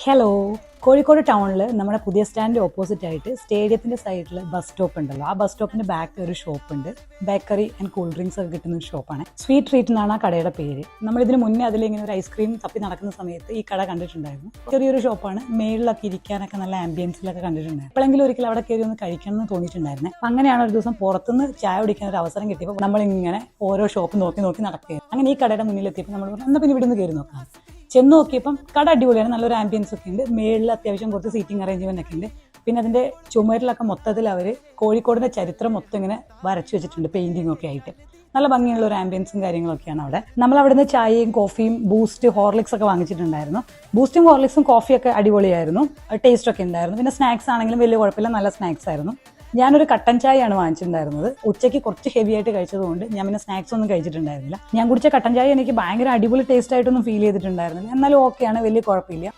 Hello, Kozhikode ടൗണിൽ നമ്മുടെ പുതിയ സ്റ്റാൻഡിൻ്റെ ഓപ്പോസിറ്റ് ആയിട്ട് സ്റ്റേഡിയത്തിൻ്റെ സൈഡിൽ ബസ് സ്റ്റോപ്പ് ഉണ്ടല്ലോ. ആ ബസ് സ്റ്റോപ്പിൻ്റെ ബാക്ക് ഒരു ഷോപ്പ് ഉണ്ട്. ബേക്കറി ആൻഡ് കൂൾ ഡ്രിങ്ക്സ് ഒക്കെ കിട്ടുന്ന ഒരു ഷോപ്പാണ്. സ്വീറ്റ് ട്രീറ്റ് എന്നാണ് ആ കടയുടെ പേര്. നമ്മളിതിന് മുന്നേ അതിലിങ്ങനെ ഒരു ഐസ്ക്രീം തപ്പി നടക്കുന്ന സമയത്ത് ഈ കട കണ്ടിട്ടുണ്ടായിരുന്നു. ചെറിയൊരു ഷോപ്പാണ്. മേളിലൊക്കെ ഇരിക്കാനൊക്കെ നല്ല ആംബിയൻസിലൊക്കെ കണ്ടിട്ടുണ്ടായിരുന്നു. എപ്പോഴെങ്കിലും ഒരിക്കലും അവിടെ കയറി ഒന്ന് കഴിക്കണം എന്ന് തോന്നിയിട്ടുണ്ടായിരുന്നു. അപ്പം അങ്ങനെയാണ് ഒരു ദിവസം പുറത്തുനിന്ന് ചായ കുടിക്കാൻ ഒരു അവസരം കിട്ടിയപ്പോൾ നമ്മളിങ്ങനെ ഓരോ ഷോപ്പ് നോക്കി നോക്കി നടക്കുകയായിരുന്നു. അങ്ങനെ ഈ കടയുടെ മുന്നിലെത്തിയപ്പോൾ നമ്മൾ പറഞ്ഞു, എന്നാൽ പിന്നെ ഇവിടെ നിന്ന് കയറി നോക്കാം. ചെന്ന് നോക്കിയപ്പം കട അടിപൊളിയാണ്, നല്ലൊരു ആംബിയൻസ് ഒക്കെ ഉണ്ട്. മേളിൽ അത്യാവശ്യം കുറച്ച് സീറ്റിംഗ് അറേഞ്ച്മെന്റ് ഒക്കെ ഉണ്ട്. പിന്നെ അതിന്റെ ചുമരിലൊക്കെ മൊത്തത്തിൽ അവർ കോഴിക്കോടിന്റെ ചരിത്രം മൊത്തം ഇങ്ങനെ വരച്ചു വെച്ചിട്ടുണ്ട്, പെയിന്റിംഗ് ഒക്കെ ആയിട്ട്. നല്ല ഭംഗിയുള്ള ഒരു ആംബിയൻസും കാര്യങ്ങളൊക്കെയാണ് അവിടെ. നമ്മൾ അവിടെ നിന്ന് ചായയും കോഫിയും ബൂസ്റ്റ് ഹോർലിക്സ് ഒക്കെ വാങ്ങിച്ചിട്ടുണ്ടായിരുന്നു. ബൂസ്റ്റും ഹോർലിക്സും കോഫിയൊക്കെ അടിപൊളിയായിരുന്നു, ടേസ്റ്റ് ഒക്കെ ഉണ്ടായിരുന്നു. പിന്നെ സ്നാക്സ് ആണെങ്കിലും വലിയ കുഴപ്പമില്ല, നല്ല സ്നാക്സ് ആയിരുന്നു. ഞാനൊരു കട്ടൻ ചായയാണ് വാങ്ങിച്ചിട്ടുണ്ടായിരുന്നത്. ഉച്ചയ്ക്ക് കുറച്ച് ഹെവി ആയിട്ട് കഴിച്ചതുകൊണ്ട് ഞാൻ പിന്നെ സ്നാക്സ് ഒന്നും കഴിച്ചിട്ടുണ്ടായിരുന്നില്ല. ഞാൻ കുടിച്ച കട്ടൻ ചായ എനിക്ക് ഭയങ്കര അടിപൊളി ടേസ്റ്റ് ആയിട്ടൊന്നും ഫീൽ ചെയ്തിട്ടുണ്ടായിരുന്നില്ല. എന്നാലും ഓക്കെയാണ്, വലിയ കുഴപ്പമില്ല.